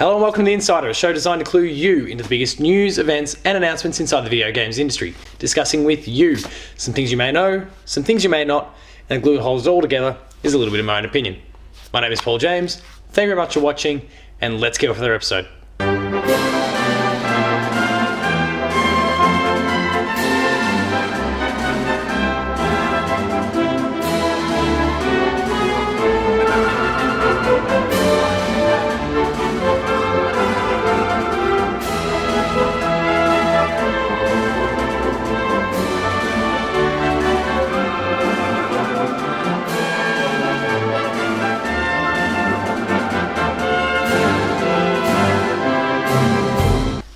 Hello and welcome to The Insider, a show designed to clue you into the biggest news, events and announcements inside the video games industry, discussing with you some things you may know, some things you may not, and the glue that holds it all together is a little bit of my own opinion. My name is Paul James, thank you very much for watching, and let's get off with our episode.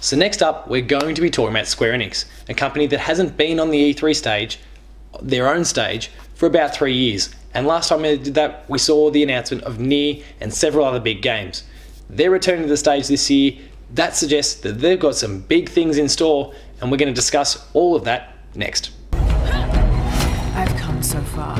So next up, we're going to be talking about Square-Enix, a company that hasn't been on the E3 stage, their own stage, for about 3 years. And last time they did that, we saw the announcement of Nier and several other big games. They're returning to the stage this year. That suggests that they've got some big things in store, and we're going to discuss all of that next. I've come so far.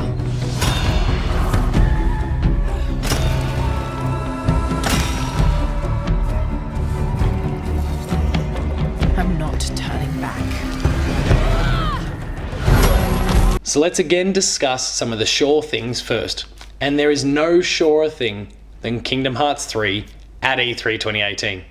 I'm not turning back. So let's again discuss some of the sure things first. And there is no surer thing than Kingdom Hearts 3 at E3 2018.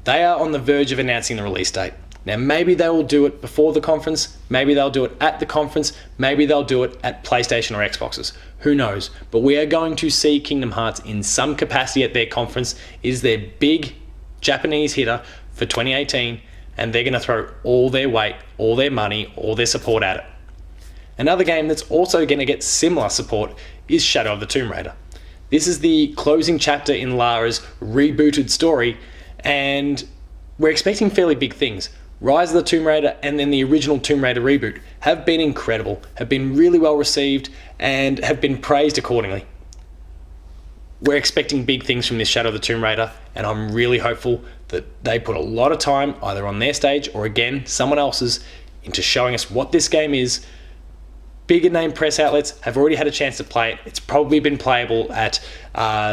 They are on the verge of announcing the release date. Now maybe they will do it before the conference, maybe they'll do it at the conference, maybe they'll do it at PlayStation or Xboxes. Who knows? But we are going to see Kingdom Hearts in some capacity at their conference. It is their big Japanese hitter for 2018. And they're going to throw all their weight, all their money, all their support at it. Another game that's also going to get similar support is Shadow of the Tomb Raider. This is the closing chapter in Lara's rebooted story, and we're expecting fairly big things. Rise of the Tomb Raider and then the original Tomb Raider reboot have been incredible, have been really well received, and have been praised accordingly. We're expecting big things from this Shadow of the Tomb Raider, and I'm really hopeful that they put a lot of time, either on their stage or again, someone else's, into showing us what this game is. Bigger name press outlets have already had a chance to play it. It's probably been playable at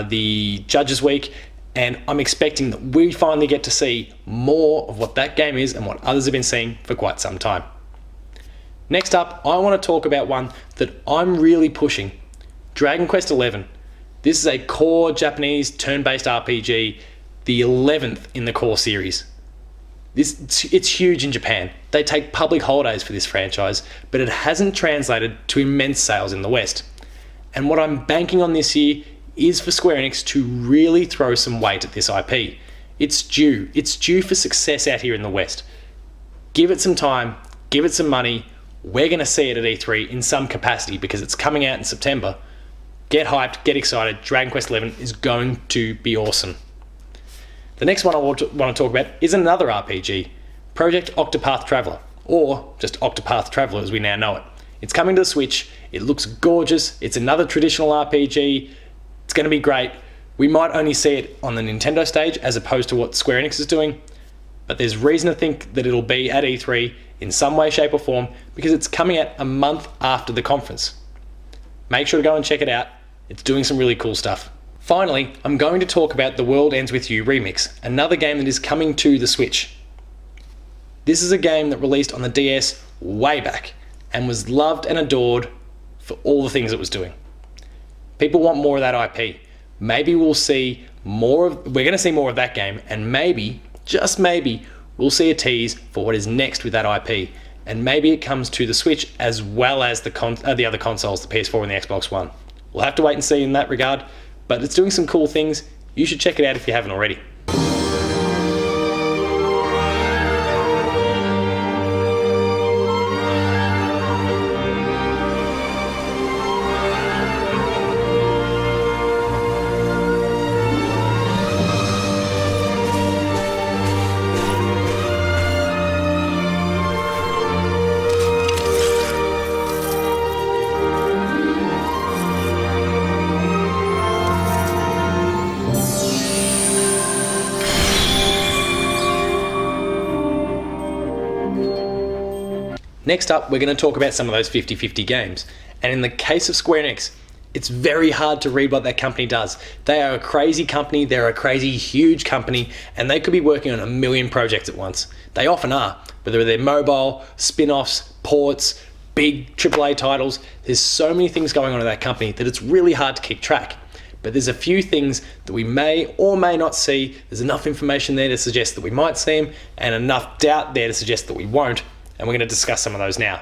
the Judges Week, and I'm expecting that we finally get to see more of what that game is and what others have been seeing for quite some time. Next up, I want to talk about one that I'm really pushing, Dragon Quest XI. This is a core Japanese turn-based RPG, the 11th in the core series. It's huge in Japan. They take public holidays for this franchise, but it hasn't translated to immense sales in the West. And what I'm banking on this year is for Square-Enix to really throw some weight at this IP. It's due. It's due for success out here in the West. Give it some time, give it some money. We're going to see it at E3 in some capacity because it's coming out in September. Get hyped, get excited. Dragon Quest XI is going to be awesome. The next one I want to talk about is another RPG, Project Octopath Traveler, or just Octopath Traveler as we now know it. It's coming to the Switch, it looks gorgeous, it's another traditional RPG, it's going to be great. We might only see it on the Nintendo stage as opposed to what Square Enix is doing, but there's reason to think that it'll be at E3 in some way, shape or form because it's coming out a month after the conference. Make sure to go and check it out, it's doing some really cool stuff. Finally, I'm going to talk about The World Ends With You Remix, another game that is coming to the Switch. This is a game that released on the DS way back and was loved and adored for all the things it was doing. People want more of that IP. Maybe we'll see we're going to see more of that game, and maybe, just maybe, we'll see a tease for what is next with that IP. And maybe it comes to the Switch as well as the other consoles, the PS4 and the Xbox One. We'll have to wait and see in that regard. But it's doing some cool things. You should check it out if you haven't already. Next up, we're going to talk about some of those 50-50 games. And in the case of Square-Enix, It's very hard to read what that company does. They are a crazy company, they're a crazy huge company, and they could be working on a million projects at once. They often are, whether they're mobile, spin-offs, ports, big AAA titles. There's so many things going on in that company that it's really hard to keep track. But there's a few things that we may or may not see. There's enough information there to suggest that we might see them, and enough doubt there to suggest that we won't, and we're going to discuss some of those now.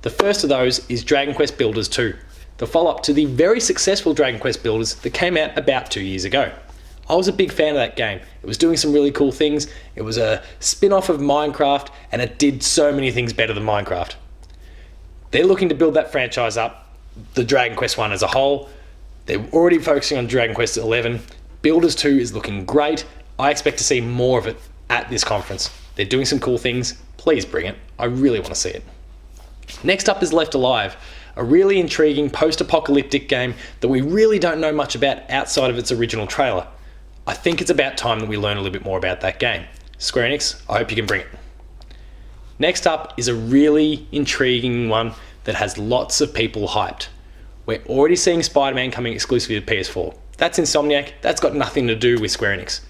The first of those is Dragon Quest Builders 2. The follow-up to the very successful Dragon Quest Builders that came out about 2 years ago. I was a big fan of that game. It was doing some really cool things. It was a spin-off of Minecraft, and it did so many things better than Minecraft. They're looking to build that franchise up, the Dragon Quest one as a whole. They're already focusing on Dragon Quest 11. Builders 2 is looking great. I expect to see more of it at this conference. They're doing some cool things. Please bring it. I really want to see it. Next up is Left Alive, a really intriguing post-apocalyptic game that we really don't know much about outside of its original trailer. I think it's about time that we learn a little bit more about that game. Square-Enix, I hope you can bring it. Next up is a really intriguing one that has lots of people hyped. We're already seeing Spider-Man coming exclusively to PS4. That's Insomniac, that's got nothing to do with Square-Enix.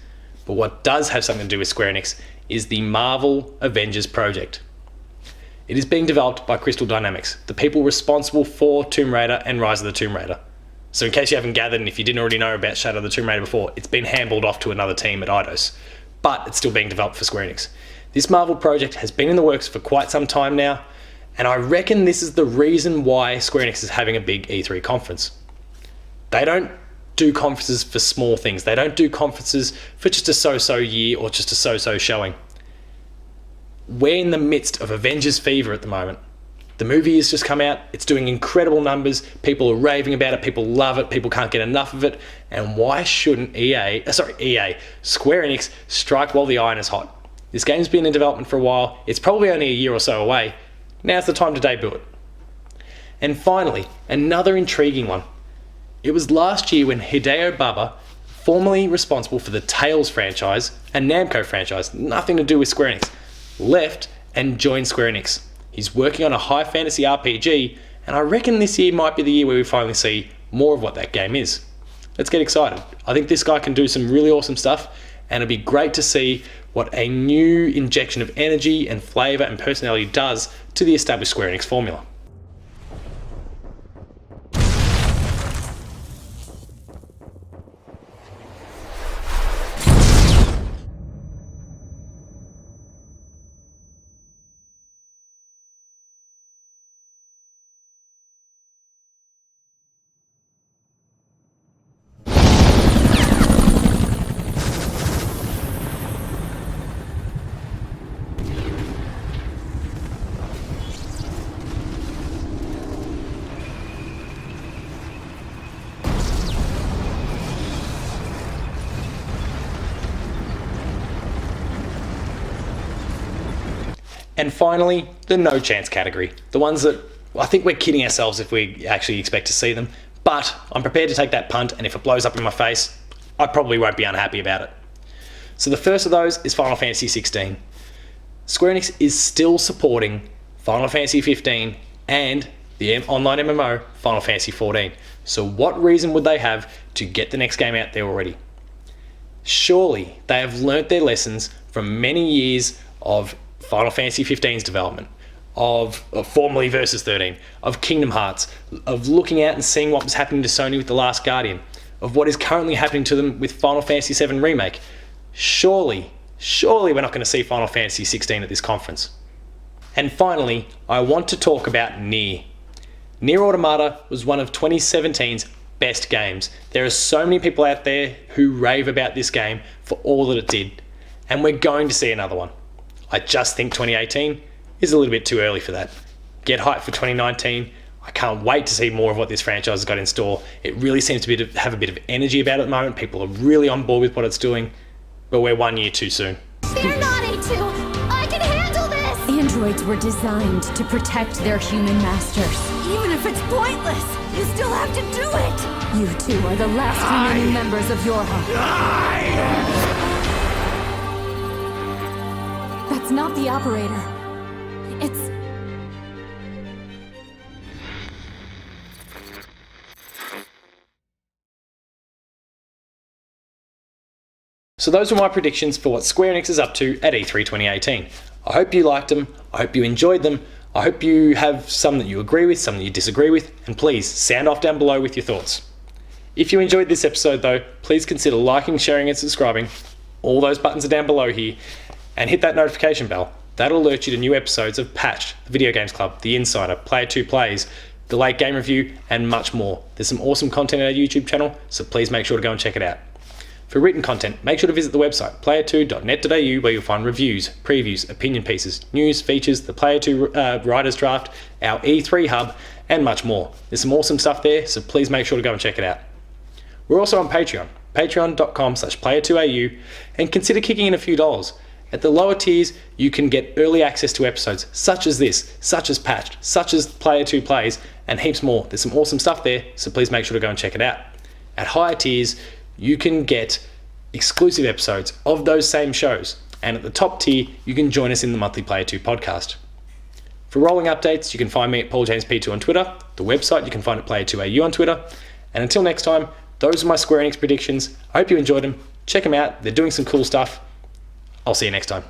But what does have something to do with Square-Enix is the Marvel Avengers project. It is being developed by Crystal Dynamics, the people responsible for Tomb Raider and Rise of the Tomb Raider. So in case you haven't gathered, and if you didn't already know about Shadow of the Tomb Raider before, it's been handballed off to another team at Eidos, but it's still being developed for Square Enix. This Marvel project has been in the works for quite some time now, and I reckon this is the reason why Square Enix is having a big E3 conference. They don't do conferences for small things. They don't do conferences for just a so-so year or just a so-so showing. We're in the midst of Avengers fever at the moment. The movie has just come out, it's doing incredible numbers, people are raving about it, people love it, people can't get enough of it, and why shouldn't Square Enix strike while the iron is hot? This game's been in development for a while, it's probably only a year or so away, now's the time to debut it. And finally, another intriguing one. It was last year when Hideo Baba, formerly responsible for the Tales franchise and Namco franchise, nothing to do with Square Enix, left and joined Square Enix. He's working on a high fantasy RPG, and I reckon this year might be the year where we finally see more of what that game is. Let's get excited. I think this guy can do some really awesome stuff, and it'd be great to see what a new injection of energy and flavour and personality does to the established Square Enix formula. And finally, the no chance category. The ones that I think we're kidding ourselves if we actually expect to see them, but I'm prepared to take that punt, and if it blows up in my face, I probably won't be unhappy about it. So the first of those is Final Fantasy XVI. Square Enix is still supporting Final Fantasy XV and the online MMO Final Fantasy XIV. So what reason would they have to get the next game out there already? Surely they have learnt their lessons from many years of Final Fantasy XV's development, of formerly Versus 13, of Kingdom Hearts, of looking out and seeing what was happening to Sony with The Last Guardian, of what is currently happening to them with Final Fantasy VII Remake. Surely we're not going to see Final Fantasy XVI at this conference. And finally, I want to talk about Nier. Nier Automata was one of 2017's best games. There are so many people out there who rave about this game for all that it did, and we're going to see another one. I just think 2018 is a little bit too early for that. Get hyped for 2019. I can't wait to see more of what this franchise has got in store. It really seems to have a bit of energy about it at the moment. People are really on board with what it's doing, but we're 1 year too soon. Fear not, A2! I can handle this! Androids were designed to protect their human masters. Even if it's pointless, you still have to do it! You two are the last remaining members of your home. That's not the operator. It's... So those were my predictions for what Square Enix is up to at E3 2018. I hope you liked them, I hope you enjoyed them, I hope you have some that you agree with, some that you disagree with, and please sound off down below with your thoughts. If you enjoyed this episode though, please consider liking, sharing and subscribing. All those buttons are down below here, and hit that notification bell. That'll alert you to new episodes of Patched, the Video Games Club, The Insider, Player 2 Plays, The Late Game Review, and much more. There's some awesome content on our YouTube channel, so please make sure to go and check it out. For written content, make sure to visit the website player2.net.au, where you'll find reviews, previews, opinion pieces, news, features, the Player 2 Writers Draft, our E3 Hub, and much more. There's some awesome stuff there, so please make sure to go and check it out. We're also on Patreon, patreon.com/player2au, and consider kicking in a few dollars. At the lower tiers, you can get early access to episodes such as this, such as Patched, such as Player 2 Plays, and heaps more. There's some awesome stuff there, so please make sure to go and check it out. At higher tiers, you can get exclusive episodes of those same shows. And at the top tier, you can join us in the monthly Player 2 podcast. For rolling updates, you can find me at PaulJamesP2 on Twitter. The website you can find at Player2AU on Twitter. And until next time, those are my Square Enix predictions. I hope you enjoyed them. Check them out. They're doing some cool stuff. I'll see you next time.